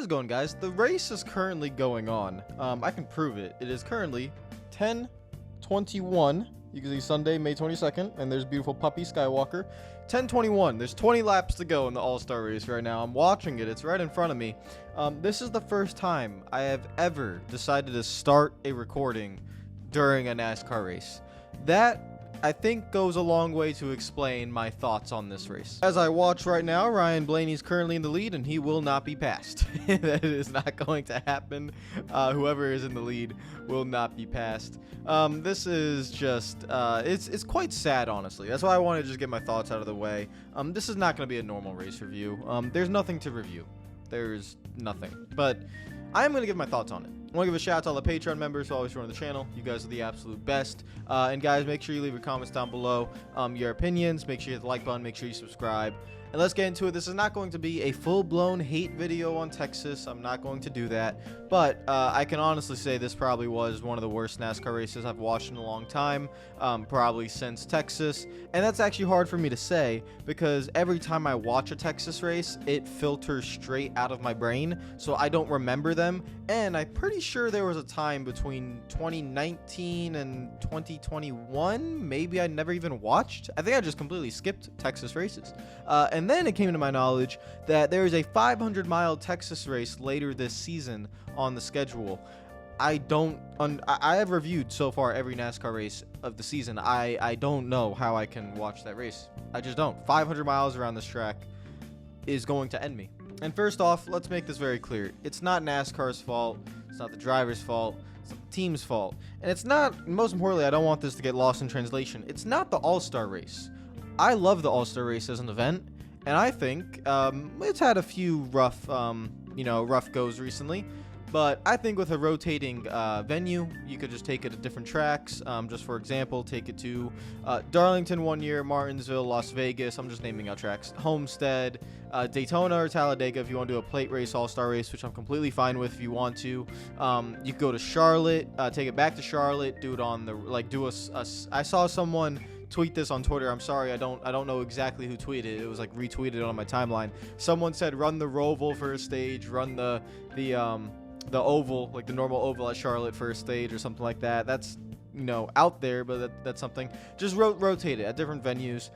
How's it going, guys? The race is currently going on. I can prove it. It is currently 10:21. You can see Sunday, May 22nd, and there's beautiful puppy Skywalker. 10:21. There's 20 laps to go in the All-Star race right now. I'm watching it. It's right in front of me. This is the first time I have ever decided to start a recording during a NASCAR race. That, I think, goes a long way to explain my thoughts on this race. As I watch right now, Ryan Blaney's currently in the lead, and he will not be passed. That is not going to happen. Whoever is in the lead will not be passed. This is just, it's quite sad, honestly. That's why I want to just get my thoughts out of the way. This is not going to be a normal race review. There's nothing to review. There's nothing. But I am going to give my thoughts on it. I want to give a shout out to all the Patreon members who always join the channel. You guys are the absolute best. And guys, make sure you leave your comments down below, your opinions. Make sure you hit the like button. Make sure you subscribe. And let's get into it. This is not going to be a full-blown hate video on Texas. I'm not going to do that. But I can honestly say this probably was one of the worst NASCAR races I've watched in a long time, probably since Texas. And that's actually hard for me to say because every time I watch a Texas race, it filters straight out of my brain, so I don't remember them. And I'm pretty sure there was a time between 2019 and 2021, maybe I never even watched. I think I just completely skipped Texas races. And then it came to my knowledge that there is a 500-mile Texas race later this season on the schedule. I have reviewed so far every NASCAR race of the season. I don't know how I can watch that race. I just don't. 500 miles around this track is going to end me. And first off, let's make this very clear. It's not NASCAR's fault. It's not the driver's fault. It's the team's fault. And it's not, most importantly, I don't want this to get lost in translation. It's not the All-Star race. I love the All-Star race as an event, and I think it's had a few rough goes recently. But I think with a rotating venue, you could just take it to different tracks. Just for example, take it to Darlington one year, Martinsville, Las Vegas. I'm just naming out tracks. Homestead, Daytona or Talladega if you want to do a plate race, all-star race, which I'm completely fine with if you want to. You could go to Charlotte, take it back to Charlotte, do it on the I saw someone tweet this on Twitter. I'm sorry, I don't know exactly who tweeted it. It was like retweeted on my timeline. Someone said run the Roval for a stage, run the oval, like the normal oval at Charlotte for a stage or something like that. That's, out there, but that's something. Just rotate it at different venues,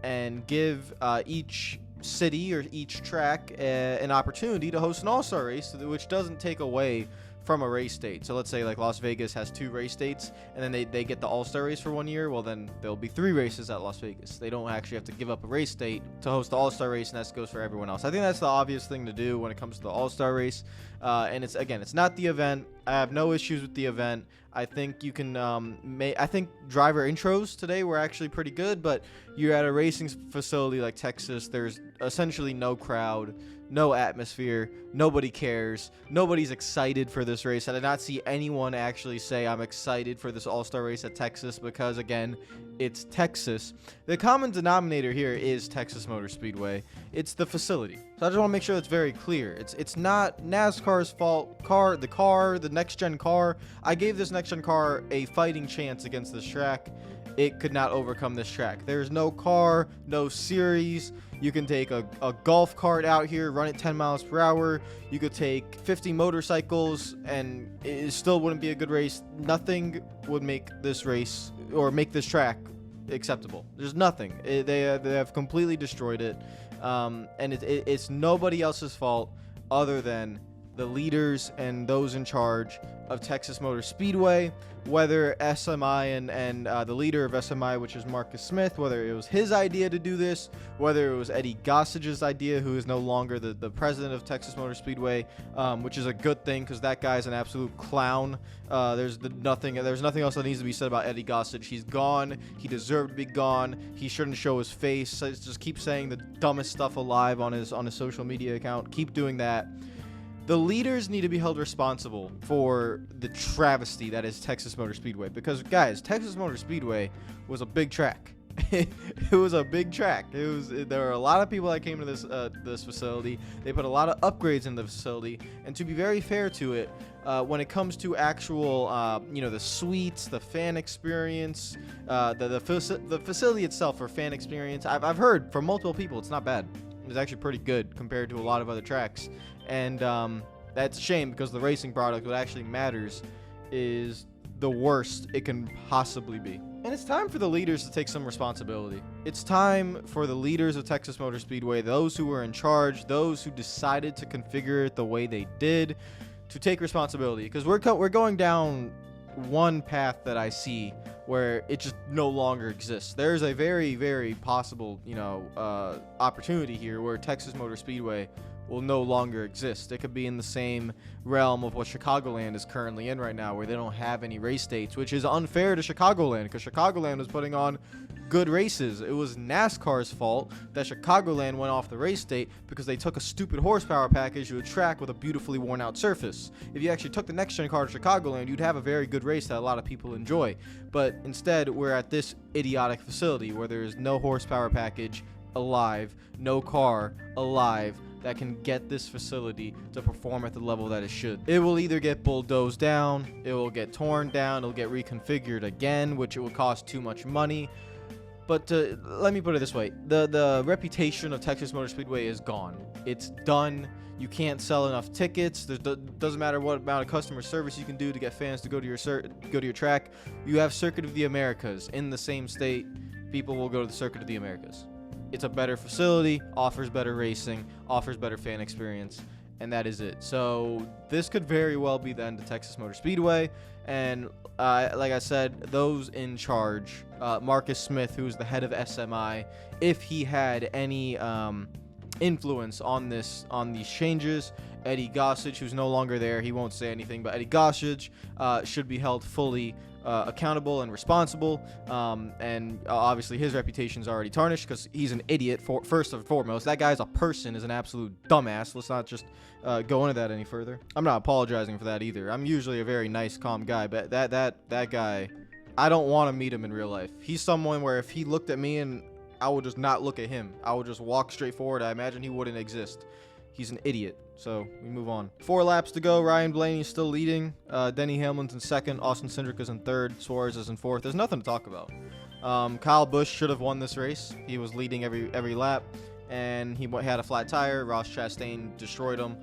and give each city or each track an opportunity to host an all-star race, which doesn't take away from a race date. So let's say like Las Vegas has 2 race dates, and then they get the all-star race for 1 year. Well, then there'll be 3 races at Las Vegas. They don't actually have to give up a race date to host the all-star race, and that goes for everyone else. I think that's the obvious thing to do when it comes to the all-star race. And it's not the event. I have no issues with the event. I think you can I think driver intros today were actually pretty good, but you're at a racing facility like Texas. There's essentially no crowd, no atmosphere, nobody cares, nobody's excited for this race. I did not see anyone actually say I'm excited for this all-star race at Texas because, again, it's Texas. The common denominator here is Texas Motor Speedway. It's the facility. So I just want to make sure that's very clear. It's not NASCAR's fault. The next-gen car. I gave this next-gen car a fighting chance against this track. It could not overcome this track. There's no car, no series. You can take a golf cart out here, run it 10 miles per hour. You could take 50 motorcycles, and it still wouldn't be a good race. Nothing would make this race or make this track acceptable. There's nothing. They have completely destroyed it, and it's nobody else's fault other than the leaders and those in charge of Texas Motor Speedway, whether SMI and the leader of SMI, which is Marcus Smith, whether it was his idea to do this, whether it was Eddie Gossage's idea, who is no longer the president of Texas Motor Speedway, which is a good thing because that guy's an absolute clown. There's nothing else that needs to be said about Eddie Gossage. He's gone. He deserved to be gone. He shouldn't show his face. Just keep saying the dumbest stuff alive on his social media account. Keep doing that. The leaders need to be held responsible for the travesty that is Texas Motor Speedway. Because, guys, Texas Motor Speedway was a big track. It was a big track. There were a lot of people that came to this facility. They put a lot of upgrades in the facility. And to be very fair to it, when it comes to actual, the suites, the fan experience, the facility itself for fan experience, I've heard from multiple people it's not bad. is actually pretty good compared to a lot of other tracks. And that's a shame, because the racing product, what actually matters, is the worst it can possibly be. And it's time for the leaders to take some responsibility. It's time for the leaders of Texas Motor Speedway, those who were in charge, those who decided to configure it the way they did, to take responsibility. Because we're going down one path that I see where it just no longer exists. There's a very, very possible, opportunity here where Texas Motor Speedway will no longer exist. It could be in the same realm of what Chicagoland is currently in right now, where they don't have any race dates, which is unfair to Chicagoland, because Chicagoland was putting on good races. It was NASCAR's fault that Chicagoland went off the race date because they took a stupid horsepower package to a track with a beautifully worn out surface. If you actually took the next gen car to Chicagoland, you'd have a very good race that a lot of people enjoy. But instead, we're at this idiotic facility where there is no horsepower package alive, no car alive that can get this facility to perform at the level that it should. It will either get bulldozed down, it will get torn down, it'll get reconfigured again, which it will cost too much money. But let me put it this way. The reputation of Texas Motor Speedway is gone. It's done. You can't sell enough tickets. Doesn't matter what amount of customer service you can do to get fans to go to your track. You have Circuit of the Americas in the same state. People will go to the Circuit of the Americas. It's a better facility, offers better racing, offers better fan experience, and that is it. So this could very well be the end of Texas Motor Speedway. And like I said, those in charge, Marcus Smith, who's the head of SMI, if he had any influence on these changes, Eddie Gossage, who's no longer there, he won't say anything, but Eddie Gossage should be held fully accountable and responsible, and obviously his reputation is already tarnished because he's an idiot. First and foremost, that guy as a person is an absolute dumbass. Let's not just go into that any further. I'm not apologizing for that either. I'm usually a very nice, calm guy, but that guy, I don't want to meet him in real life. He's someone where if he looked at me and I would just not look at him, I would just walk straight forward. I imagine he wouldn't exist. He's an idiot. So we move on. 4 laps to go. Ryan Blaney is still leading. Denny Hamlin's in second. Austin Cindric is in third. Suarez is in fourth. There's nothing to talk about. Kyle Busch should have won this race. He was leading every lap, and he had a flat tire. Ross Chastain destroyed him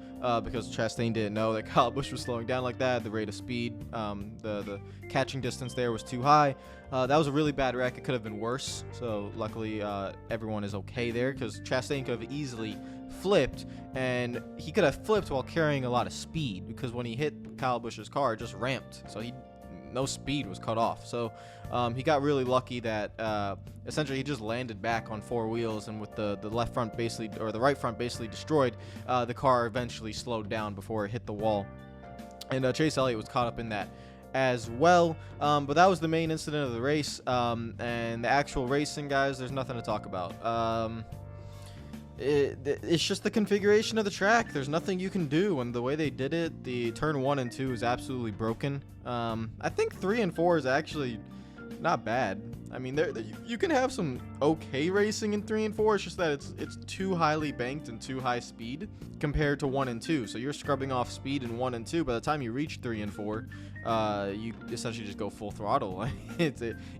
because Chastain didn't know that Kyle Busch was slowing down like that. The rate of speed, the catching distance there was too high. That was a really bad wreck. It could have been worse. So luckily everyone is okay there, because Chastain could have easily flipped, and he could have flipped while carrying a lot of speed, because when he hit Kyle Busch's car, it just ramped, so no speed was cut off. So he got really lucky that essentially he just landed back on 4 wheels, and with the left front basically, or the right front basically destroyed, the car eventually slowed down before it hit the wall. And Chase Elliott was caught up in that as well. But that was the main incident of the race, and the actual racing, guys, there's nothing to talk about. It's just the configuration of the track. There's nothing you can do, and the way they did it, the turn 1 and 2 is absolutely broken. I think 3 and 4 is actually not bad. I mean, you can have some okay racing in 3 and 4. It's just that it's too highly banked and too high speed compared to 1 and 2. So you're scrubbing off speed in 1 and 2. By the time you reach 3 and 4, you essentially just go full throttle.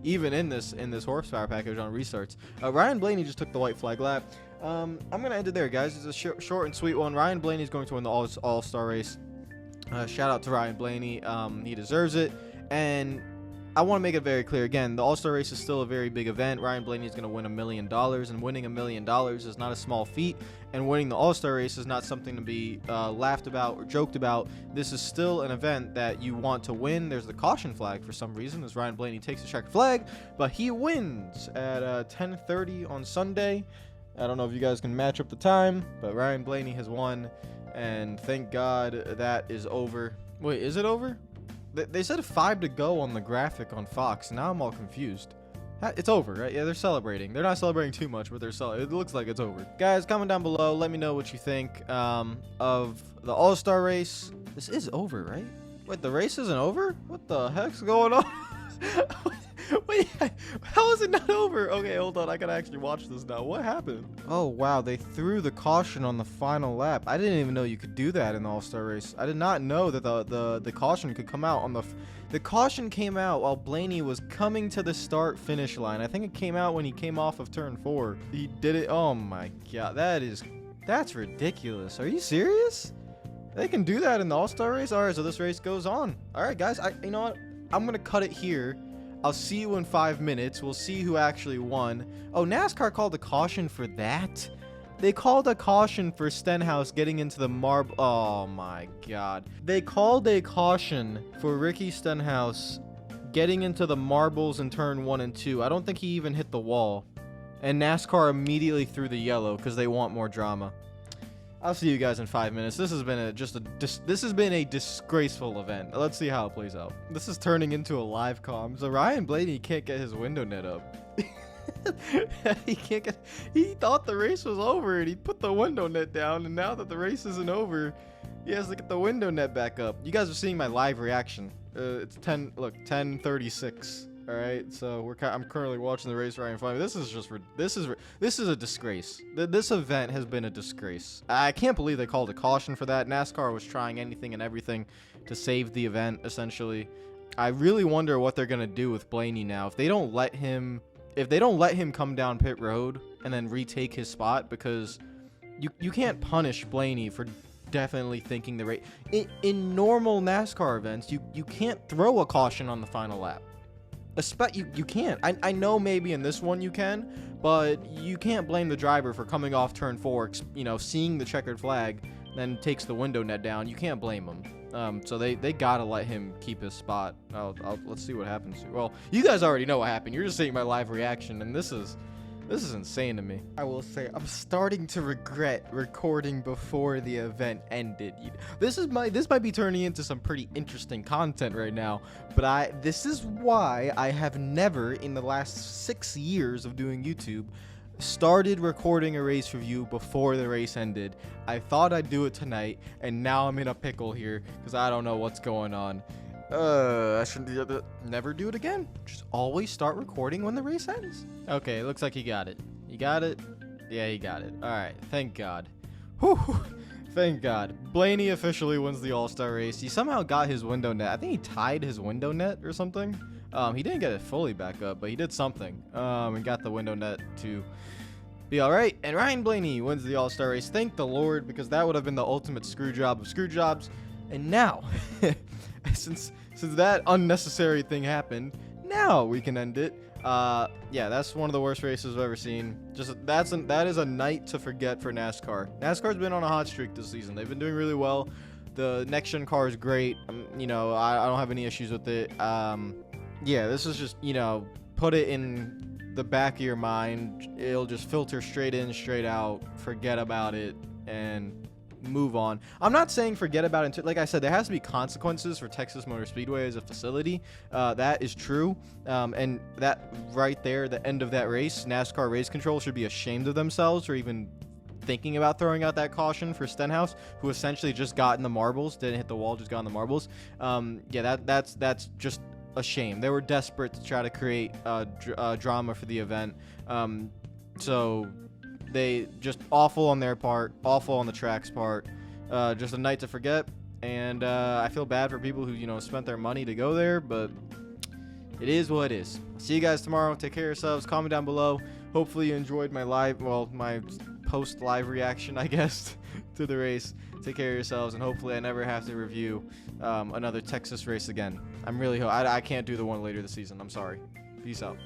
Even in this horsepower package on restarts. Ryan Blaney just took the white flag lap. I'm gonna end it there, guys. It's a short and sweet one. Ryan Blaney is going to win the All-Star race. Shout out to Ryan Blaney. He deserves it. And I want to make it very clear again, the All-Star race is still a very big event. Ryan Blaney is going to win $1 million, and winning $1 million is not a small feat, and winning the All-Star race is not something to be laughed about or joked about. This is still an event that you want to win. There's the caution flag for some reason as Ryan Blaney takes the checkered flag, but he wins at 10:30 on Sunday. I don't know if you guys can match up the time, but Ryan Blaney has won, and thank God that is over. Wait, is it over? They said 5 to go on the graphic on Fox. Now I'm all confused. It's over, right? Yeah, they're celebrating. They're not celebrating too much, but it looks like it's over. Guys, comment down below. Let me know what you think of the All-Star race. This is over, right? Wait, the race isn't over? What the heck's going on? Wait, how is it not over? Okay, hold on. I gotta actually watch this now. What happened? Oh, wow. They threw the caution on the final lap. I didn't even know you could do that in the All-Star race. I did not know that the caution could come out on the caution came out while Blaney was coming to the start-finish line. I think it came out when he came off of turn 4. He did it. Oh, my God. That's ridiculous. Are you serious? They can do that in the All-Star race? All right, so this race goes on. All right, guys. You know what? I'm going to cut it here. I'll see you in 5 minutes. We'll see who actually won. Oh, NASCAR called a caution for that? They called a caution for Stenhouse getting into the marble. Oh, my God. They called a caution for Ricky Stenhouse getting into the marbles in turn 1 and 2. I don't think he even hit the wall. And NASCAR immediately threw the yellow because they want more drama. I'll see you guys in 5 minutes. This has been a disgraceful event. Let's see how it plays out. This is turning into a live comm. So Ryan Blaney can't get his window net up. He thought the race was over and he put the window net down, and now that the race isn't over, he has to get the window net back up. You guys are seeing my live reaction. It's 10:36. All right, so I'm currently watching the race right in front of me. This is a disgrace. This event has been a disgrace. I can't believe they called a caution for that. NASCAR was trying anything and everything to save the event, essentially. I really wonder what they're gonna do with Blaney now if they don't let him come down pit road and then retake his spot, because you can't punish Blaney for definitely thinking the race. In normal NASCAR events, you can't throw a caution on the final lap. You can't. I know maybe in this one you can, but you can't blame the driver for coming off turn 4, seeing the checkered flag, then takes the window net down. You can't blame him. So they gotta let him keep his spot. Let's see what happens. Well, you guys already know what happened. You're just seeing my live reaction, and this is insane to me. I will say, I'm starting to regret recording before the event ended. This might be turning into some pretty interesting content right now, but this is why I have never, in the last 6 years of doing YouTube, started recording a race review before the race ended. I thought I'd do it tonight, and now I'm in a pickle here because I don't know what's going on. I shouldn't never do it again. Just always start recording when the race ends. Okay, looks like he got it. You got it? Yeah, he got it. All right, thank God. Whew, thank God. Blaney officially wins the All-Star race. He somehow got his window net. I think he tied his window net or something. He didn't get it fully back up, but he did something. And got the window net to be all right. And Ryan Blaney wins the All-Star race. Thank the Lord, because that would have been the ultimate screw job of screw jobs. And now, since that unnecessary thing happened, now we can end it. Yeah, that's one of the worst races I've ever seen. That is a night to forget for NASCAR. NASCAR's been on a hot streak this season. They've been doing really well. The next gen car is great. I don't have any issues with it. Yeah, this is just, put it in the back of your mind. It'll just filter straight in, straight out. Forget about it and move on. I'm not saying forget about it. Like I said, there has to be consequences for Texas Motor Speedway as a facility. That is true. And that right there, the end of that race, NASCAR Race Control should be ashamed of themselves for even thinking about throwing out that caution for Stenhouse, who essentially just got in the marbles, didn't hit the wall, just got in the marbles. Yeah, that's just a shame. They were desperate to try to create drama for the event. So they just awful on their part, awful on the track's part. Just a night to forget, and I feel bad for people who spent their money to go there, but it is what it is. See you guys tomorrow. Take care of yourselves. Comment down below. Hopefully you enjoyed my post live reaction, I guess, to the race. Take care of yourselves, and hopefully I never have to review another Texas race again. I can't do the one later this season. I'm sorry. Peace out.